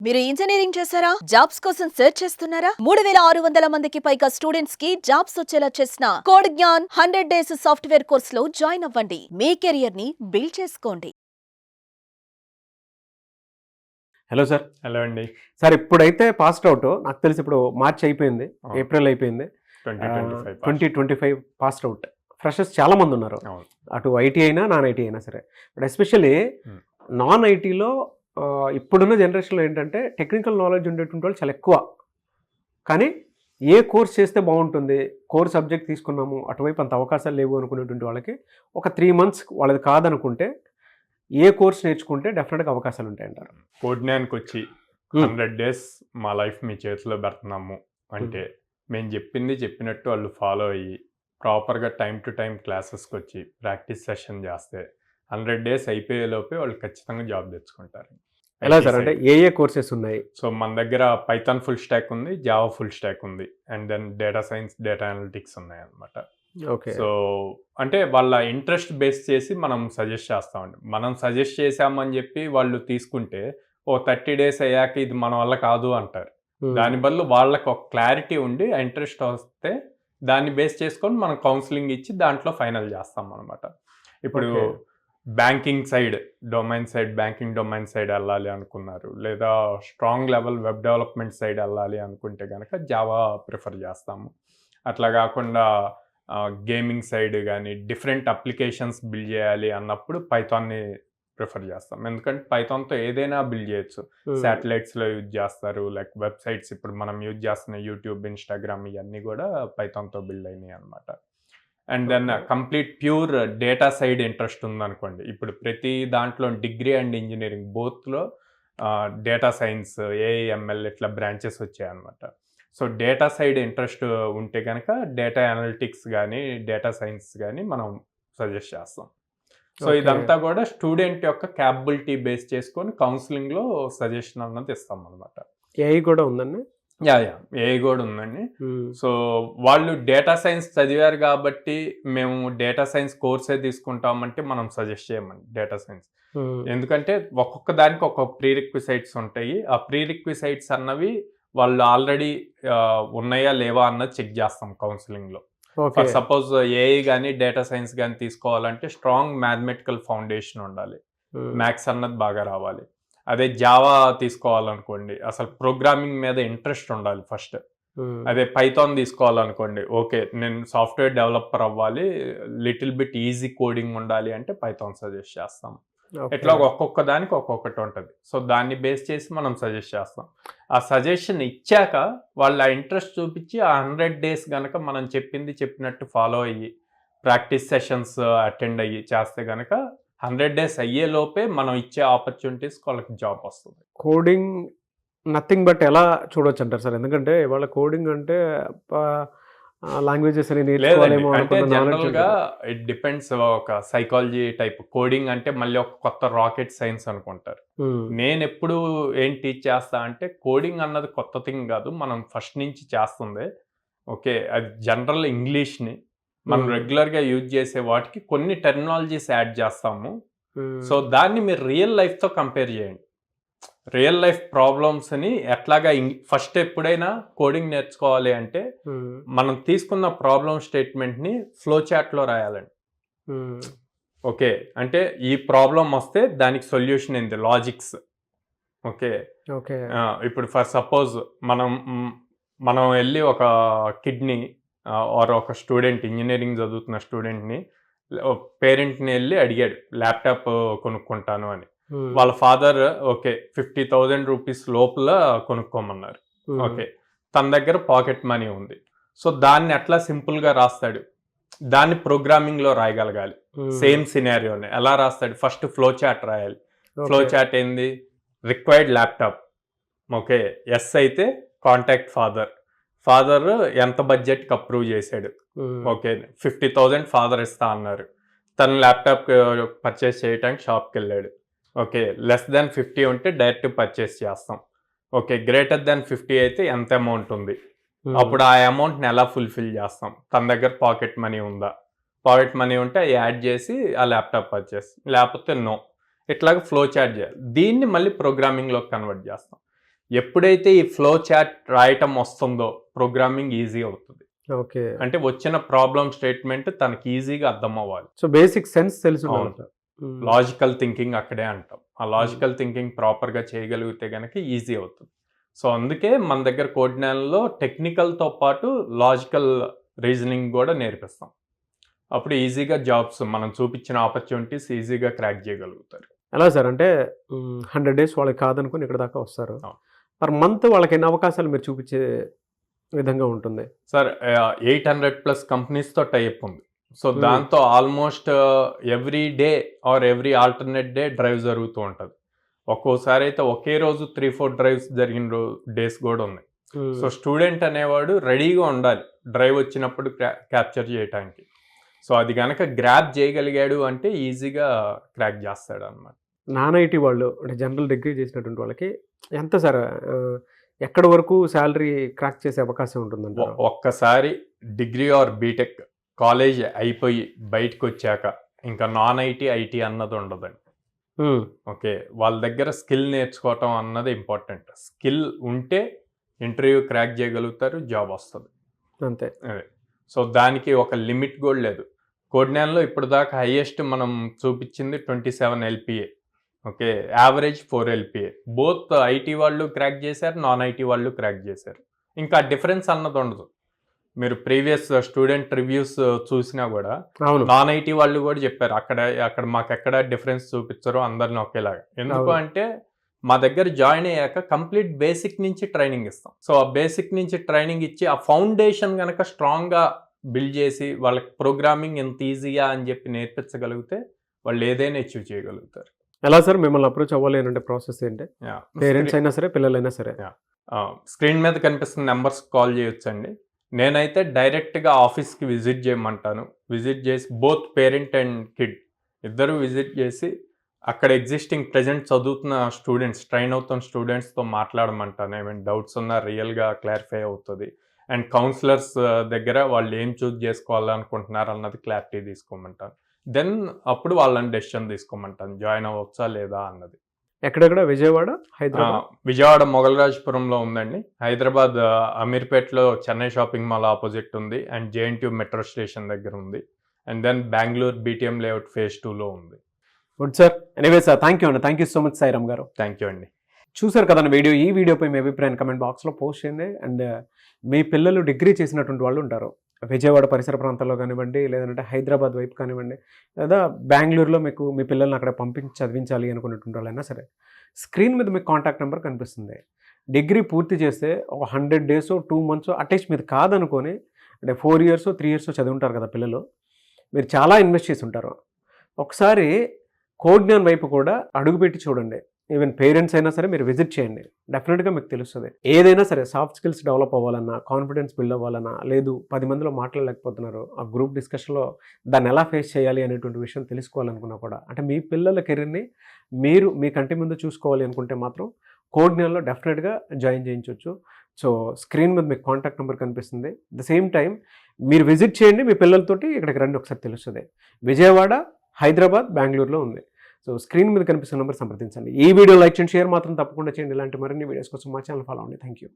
మీరు ఇంజనీరింగ్ చేశారా? జాబ్స్ కోసం సెర్చ్ చేస్తున్నారా? 3600 మందికి పైగా స్టూడెంట్స్ కి జాబ్స్ వచ్చేలా చేసిన code Gyan 100 days software course లో జాయిన్ అవ్వండి. మీ కెరియర్ ని బిల్డ్ చేసుకోండి. Hello sir. హలో అండి. సార్ ఇప్పుడైతే పాస్డ్ అవుట్, నాకు తెలిసి ఇప్పుడు మార్చ్ అయిపోయింది, అవును. ఏప్రిల్ అయిపోయింది, 2025 పాస్డ్ అవుట్ ఫ్రెషర్స్ చాలా మంది ఉన్నారు. అవును. అటు ఐటీ అయినా నాన్ ఐటీ అయినా సరే. బట్ ఎస్పెషల్లీ నాన్ ఐటీలో ఇప్పుడున్న జనరేషన్లో ఏంటంటే టెక్నికల్ నాలెడ్జ్ ఉండేటువంటి వాళ్ళు చాలా ఎక్కువ. కానీ ఏ కోర్స్ చేస్తే బాగుంటుంది, కోర్ సబ్జెక్ట్ తీసుకున్నాము అటువైపు అంత అవకాశాలు లేవు అనుకునేటువంటి వాళ్ళకి ఒక 3 months వాళ్ళది కాదనుకుంటే ఏ కోర్స్ నేర్చుకుంటే డెఫినెట్గా అవకాశాలు ఉంటాయంటారు? కోడ్ జ్ఞాన్కి వచ్చి 100 days మా లైఫ్ మీ చేతిలో పెడుతున్నాము అంటే మేము చెప్పినట్టు వాళ్ళు ఫాలో అయ్యి ప్రాపర్గా టైం టు టైం క్లాసెస్కి వచ్చి ప్రాక్టీస్ సెషన్ చేస్తే 100 days అయిపోయేలోపే వాళ్ళు ఖచ్చితంగా జాబ్ తెచ్చుకుంటారు. ఎలా సార్, అంటే ఏ కోర్సెస్ ఉన్నాయి? సో మన దగ్గర పైథాన్ ఫుల్ స్టాక్ ఉంది, జావా ఫుల్ స్టాక్ ఉంది, and then data science, data analytics ఉన్నాయి అన్నమాట. ఓకే. సో అంటే వాళ్ళ ఇంట్రెస్ట్ బేస్ చేసి మనం సజెస్ట్ చేస్తామండి. మనం సజెస్ట్ చేసామని చెప్పి వాళ్ళు తీసుకుంటే 30 days అయ్యాక ఇది మన వల్ల కాదు అంటారు. దాని బదులు వాళ్ళకి ఒక క్లారిటీ ఉండి ఇంట్రెస్ట్ వస్తే దాన్ని బేస్ చేసుకొని మనం కౌన్సిలింగ్ ఇచ్చి దాంట్లో ఫైనల్ చేస్తాం అనమాట. ఇప్పుడు banking side, banking domain side వెళ్ళాలి అనుకున్నారు, లేదా strong level web development side వెళ్ళాలి అనుకుంటే కనుక జావా ప్రిఫర్ చేస్తాము. అట్లా కాకుండా గేమింగ్ సైడ్ కానీ డిఫరెంట్ అప్లికేషన్స్ బిల్డ్ చేయాలి అన్నప్పుడు పైథాన్ని ప్రిఫర్ చేస్తాం. ఎందుకంటే పైథాన్తో ఏదైనా బిల్డ్ చేయొచ్చు. శాటిలైట్స్లో యూజ్ చేస్తారు, లైక్ వెబ్సైట్స్ ఇప్పుడు మనం యూజ్ చేస్తున్న యూట్యూబ్, ఇన్స్టాగ్రామ్ ఇవన్నీ కూడా పైథాన్తో బిల్డ్ అయినాయి అనమాట. And then complete pure data side interest ఉందనుకోండి, ఇప్పుడు ప్రతి దాంట్లో డిగ్రీ అండ్ ఇంజనీరింగ్ బోత్లో డేటా సైన్స్, ఏఐఎంఎల్ ఇట్లా బ్రాంచెస్ వచ్చాయన్నమాట. సో డేటా సైడ్ ఇంట్రెస్ట్ ఉంటే కనుక డేటా అనలిటిక్స్ కానీ డేటా సైన్స్ కానీ మనం సజెస్ట్ చేస్తాం. సో ఇదంతా కూడా స్టూడెంట్ యొక్క క్యాపబిలిటీ బేస్ చేసుకొని కౌన్సిలింగ్లో సజెషన్ అన్నది ఇస్తాం అనమాట. ఏఐ కూడా ఉందండి? ఏఐ కూడా ఉందండి. సో వాళ్ళు డేటా సైన్స్ చదివారు కాబట్టి మేము డేటా సైన్స్ కోర్సే తీసుకుంటామంటే మనం సజెస్ట్ చేయమండి డేటా సైన్స్. ఎందుకంటే ఒక్కొక్క దానికి ఒక్కొక్క ప్రీ రిక్విసైట్స్ ఉంటాయి. ఆ ప్రీ రిక్విసైట్స్ అన్నవి వాళ్ళు ఆల్రెడీ ఉన్నాయా లేవా అన్నది చెక్ చేస్తాం కౌన్సిలింగ్లో. ఫర్ సపోజ్ ఏఐ కానీ డేటా సైన్స్ కానీ తీసుకోవాలంటే స్ట్రాంగ్ మ్యాథమెటికల్ ఫౌండేషన్ ఉండాలి, మ్యాథ్స్ అన్నది బాగా రావాలి. అదే జావా తీసుకోవాలనుకోండి అసలు ప్రోగ్రామింగ్ మీద ఇంట్రెస్ట్ ఉండాలి ఫస్ట్. అదే పైథాన్ తీసుకోవాలనుకోండి, ఓకే నేను సాఫ్ట్వేర్ డెవలపర్ అవ్వాలి, లిటిల్ బిట్ ఈజీ కోడింగ్ ఉండాలి అంటే పైథాన్ సజెస్ట్ చేస్తాం. ఇట్లా ఒక్కొక్క దానికి ఒక్కొక్కటి ఉంటుంది. సో దాన్ని బేస్ చేసి మనం సజెస్ట్ చేస్తాం. ఆ సజెషన్ ఇచ్చాక వాళ్ళ ఇంట్రెస్ట్ చూపించి ఆ 100 days కనుక మనం చెప్పినట్టు ఫాలో అయ్యి ప్రాక్టీస్ సెషన్స్ అటెండ్ అయ్యి చేస్తే కనుక 100 days అయ్యే లోపే మనం ఇచ్చే ఆపర్చునిటీస్ వాళ్ళకి జాబ్ వస్తుంది. కోడింగ్ నథింగ్ బట్ ఎలా చూడొచ్చు అంటారు సార్? ఎందుకంటే ఇవాళ కోడింగ్ అంటే లాంగ్వేజెస్ అని నేర్చుకోవాలేమో అంటే జనరల్గా ఇట్ డిపెండ్స్. ఒక సైకాలజీ టైప్ కోడింగ్ అంటే మళ్ళీ ఒక కొత్త రాకెట్ సైన్స్ అనుకుంటారు. నేను ఎప్పుడు ఏం టీచ్ చేస్తా అంటే కోడింగ్ అన్నది కొత్త థింగ్ కాదు, మనం ఫస్ట్ నుంచి చేస్తుంది. ఓకే, అది జనరల్ ఇంగ్లీష్ని మనం రెగ్యులర్గా యూజ్ చేసే వాటికి కొన్ని టెర్మినాలజీస్ యాడ్ చేస్తాము. సో దాన్ని మీరు రియల్ లైఫ్తో కంపేర్ చేయండి. రియల్ లైఫ్ ప్రాబ్లమ్స్ని ఎట్లాగా ఫస్ట్ ఎప్పుడైనా కోడింగ్ నేర్చుకోవాలి అంటే మనం తీసుకున్న ప్రాబ్లమ్ స్టేట్మెంట్ని ఫ్లో చార్ట్లో రాయాలండి. ఓకే, అంటే ఈ ప్రాబ్లం వస్తే దానికి సొల్యూషన్ ఏంది, లాజిక్స్. ఓకే, ఇప్పుడు ఫర్ సపోజ్ మనం వెళ్ళి ఒక కిడ్ని ఆర్ ఒక స్టూడెంట్, ఇంజనీరింగ్ చదువుతున్న స్టూడెంట్ని పేరెంట్ని వెళ్ళి అడిగాడు ల్యాప్టాప్ కొనుక్కుంటాను అని. వాళ్ళ ఫాదర్ ఓకే 50,000 రూపీస్ లోపల కొనుక్కోమన్నారు. ఓకే, తన దగ్గర పాకెట్ మనీ ఉంది. సో దాన్ని ఎట్లా సింపుల్గా రాస్తాడు, దాన్ని ప్రోగ్రామింగ్లో రాయగలగాలి. సేమ్ సినారియోని ఎలా రాస్తాడు, ఫస్ట్ ఫ్లో చార్ట్ రాయాలి. ఫ్లో చార్ట్ ఏంది, రిక్వైర్డ్ ల్యాప్టాప్. ఓకే, ఎస్ అయితే కాంటాక్ట్ ఫాదర్ ఎంత బడ్జెట్కి అప్రూవ్ చేశాడు. ఓకే, 50,000 ఫాదర్ ఇస్తా అన్నారు. తను ల్యాప్టాప్ పర్చేస్ చేయడానికి షాప్కి వెళ్ళాడు. ఓకే, లెస్ దాన్ 50 ఉంటే డైరెక్ట్ పర్చేస్ చేస్తాం. ఓకే, గ్రేటర్ దాన్ 50 అయితే ఎంత అమౌంట్ ఉంది, అప్పుడు ఆ అమౌంట్ని ఎలా ఫుల్ఫిల్ చేస్తాం, తన దగ్గర పాకెట్ మనీ ఉందా, పాకెట్ మనీ ఉంటే యాడ్ చేసి ఆ ల్యాప్టాప్ పర్చేస్, లేకపోతే నో. ఇట్లాగ ఫ్లో చార్ట్ చేయాలి. దీన్ని మళ్ళీ ప్రోగ్రామింగ్లోకి కన్వర్ట్ చేస్తాం. ఎప్పుడైతే ఈ ఫ్లో చాట్ రాయటం వస్తుందో ప్రోగ్రామింగ్ ఈజీ అవుతుంది. ఓకే. అంటే వచ్చిన ప్రాబ్లమ్ స్టేట్మెంట్ తనకి ఈజీగా అర్థం అవ్వాలి. సో బేసిక్ సెన్స్ తెలుసు. అవును. లాజికల్ థింకింగ్ అక్కడే అంటాం. ఆ లాజికల్ థింకింగ్ ప్రాపర్గా చేయగలిగితే కనుక ఈజీ అవుతుంది. సో అందుకే మన దగ్గర కోడ్నాన్లో టెక్నికల్తో పాటు లాజికల్ రీజనింగ్ కూడా నేర్పిస్తాం. అప్పుడు ఈజీగా జాబ్స్ మనం చూపించిన ఆపర్చునిటీస్ ఈజీగా క్రాక్ చేయగలుగుతారు. ఎలా సార్ అంటే 100 days వాళ్ళకి కాదనుకుని ఇక్కడ దాకా వస్తారు. పర్ మంత్ వాళ్ళకి ఎన్ని అవకాశాలు మీరు చూపించే విధంగా ఉంటుంది సార్? 800+ కంపెనీస్తో టైప్ ఉంది. సో దాంతో almost every day or every alternate day drive జరుగుతూ ఉంటుంది. ఒక్కోసారి అయితే ఒకే రోజు 3-4 డ్రైవ్స్ జరిగిన డేస్ కూడా ఉన్నాయి. సో స్టూడెంట్ అనేవాడు రెడీగా ఉండాలి డ్రైవ్ వచ్చినప్పుడు క్యాప్చర్ చేయడానికి. సో అది కనుక గ్రాప్ చేయగలిగాడు అంటే ఈజీగా క్రాక్ చేస్తాడు అనమాట. నాన్ ఐటీ వాళ్ళు అంటే జనరల్ డిగ్రీ చేసినటువంటి వాళ్ళకి ఎంత సార్ ఎక్కడి వరకు శాలరీ క్రాక్ చేసే అవకాశం ఉంటుందంట? ఒక్కసారి డిగ్రీ ఆర్ బీటెక్ కాలేజ్ అయిపోయి బయటకు వచ్చాక ఇంకా నాన్ ఐటీ ఐటీ అన్నది ఉండదండి. ఓకే, వాళ్ళ దగ్గర స్కిల్ నేర్చుకోవటం అన్నది ఇంపార్టెంట్. స్కిల్ ఉంటే ఇంటర్వ్యూ క్రాక్ చేయగలుగుతారు, జాబ్ వస్తుంది అంతే. అదే. సో దానికి ఒక లిమిట్ కూడా లేదు. కోడ్నాన్లో ఇప్పుడు దాకా హైయెస్ట్ మనం చూపించింది 27 LPA. Okay, average 4 LPA. Both IT వాళ్ళు క్రాక్ చేశారు, నాన్ ఐటీ వాళ్ళు క్రాక్ చేశారు. ఇంకా డిఫరెన్స్ అన్నది ఉండదు. మీరు ప్రీవియస్ స్టూడెంట్ రివ్యూస్ చూసినా కూడా నాన్ ఐటీ వాళ్ళు కూడా చెప్పారు అక్కడ మాకు ఎక్కడ డిఫరెన్స్ చూపించరు, అందరిని ఒకేలాగా. ఎందుకు అంటే మా దగ్గర జాయిన్ అయ్యాక కంప్లీట్ బేసిక్ నుంచి ట్రైనింగ్ ఇస్తాం. సో ఆ బేసిక్ నుంచి ట్రైనింగ్ ఇచ్చి ఆ ఫౌండేషన్ కనుక స్ట్రాంగ్గా బిల్డ్ చేసి వాళ్ళకి ప్రోగ్రామింగ్ ఎంత ఈజీయా అని చెప్పి నేర్పించగలిగితే వాళ్ళు ఏదైనా అచీవ్ చేయగలుగుతారు. ఎలా సార్ మిమ్మల్ని అప్రోచ్ అవ్వాలి అంటే ప్రాసెస్ ఏంటి? పేరెంట్స్ అయినా సరే పిల్లలైనా సరే స్క్రీన్ మీద కనిపిస్తున్న నెంబర్స్ కాల్ చేయొచ్చండి. నేనైతే డైరెక్ట్గా ఆఫీస్కి విజిట్ చేయమంటాను. విజిట్ చేసి బోత్ పేరెంట్ అండ్ కిడ్ ఇద్దరు విజిట్ చేసి అక్కడ ఎగ్జిస్టింగ్ ప్రజెంట్ చదువుతున్న స్టూడెంట్స్, ట్రైన్ అవుతున్న స్టూడెంట్స్తో మాట్లాడమంటాను. ఏమైనా డౌట్స్ ఉన్నా రియల్గా క్లారిఫై అవుతుంది. అండ్ కౌన్సిలర్స్ దగ్గర వాళ్ళు ఏం చూస్ చేసుకోవాలనుకుంటున్నారు అన్నది క్లారిటీ తీసుకోమంటాను. దెన్ అప్పుడు వాళ్ళని డెసిషన్ తీసుకోమంటాను జాయిన్ అవ్వచ్చా లేదా అన్నది. ఎక్కడెక్కడ? విజయవాడ, హైదరాబాద్? విజయవాడ మొగల్రాజ్పురంలో ఉందండి. హైదరాబాద్ అమీర్పేట్లో చెన్నై షాపింగ్ మాల్ ఆపోజిట్ ఉంది. అండ్ JNTU మెట్రో స్టేషన్ దగ్గర ఉంది. And then Bengaluru BTM layout phase 2లో ఉంది. Good sir. Anyway sir, thank you అండి. Thank you so much Sairam garu. Thank you అండి. చూసారు కదండి వీడియో. ఈ వీడియోపై మీ అభిప్రాయాన్ని కమెంట్ బాక్స్లో పోస్ట్ చేయండి. అండ్ మీ పిల్లలు డిగ్రీ చేసినటువంటి వాళ్ళు ఉంటారు విజయవాడ పరిసర ప్రాంతాల్లో కానివ్వండి, లేదంటే హైదరాబాద్ వైపు కానివ్వండి, లేదా బెంగళూరులో మీకు మీ పిల్లల్ని అక్కడ పంపించి చదివించాలి అనుకునేటువంటి వాళ్ళైనా సరే, స్క్రీన్ మీద మీకు కాంటాక్ట్ నెంబర్ కనిపిస్తుంది. డిగ్రీ పూర్తి చేస్తే ఒక 100 days 2 months అట్లీస్ట్ మీరు కాదనుకొని అంటే 4 years 3 years చదివి ఉంటారు కదా పిల్లలు, మీరు చాలా ఇన్వెస్ట్ చేసి ఉంటారు. ఒకసారి కోడ్నాన్ వైపు కూడా అడుగుపెట్టి చూడండి. ఈవెన్ పేరెంట్స్ అయినా సరే మీరు విజిట్ చేయండి, డెఫినెట్గా మీకు తెలుస్తుంది. ఏదైనా సరే సాఫ్ట్ స్కిల్స్ డెవలప్ అవ్వాలన్నా, కాన్ఫిడెన్స్ బిల్డ్ అవ్వాలన్నా, లేదు 10 మందిలో మాట్లాడలేకపోతున్నారు, ఆ గ్రూప్ డిస్కషన్లో దాన్ని ఎలా ఫేస్ చేయాలి అనేటువంటి విషయం తెలుసుకోవాలనుకున్నా కూడా, అంటే మీ పిల్లల కెరీర్ని మీరు మీ కంటి ముందు చూసుకోవాలి అనుకుంటే మాత్రం కోడ్నాన్లో డెఫినెట్గా జాయిన్ చేయించవచ్చు. సో స్క్రీన్ మీద మీకు కాంటాక్ట్ నెంబర్ కనిపిస్తుంది. ద సేమ్ టైం మీరు విజిట్ చేయండి, మీ పిల్లలతోటి ఇక్కడికి రండి, ఒకసారి తెలుస్తుంది. విజయవాడ, హైదరాబాద్, బెంగళూరులో ఉంది. సో స్క్రీన్ మీద కనిపిస్తున్న నెంబర్ సంప్రదించండి. ఈ వీడియో లైక్ చేయండి, షేర్ మాత్రం తప్పకుండా చేయండి. ఇలాంటి మరిన్ని వీడియోస్ కోసం మా ఛానల్ ఫాలో అవ్వండి. Thank you.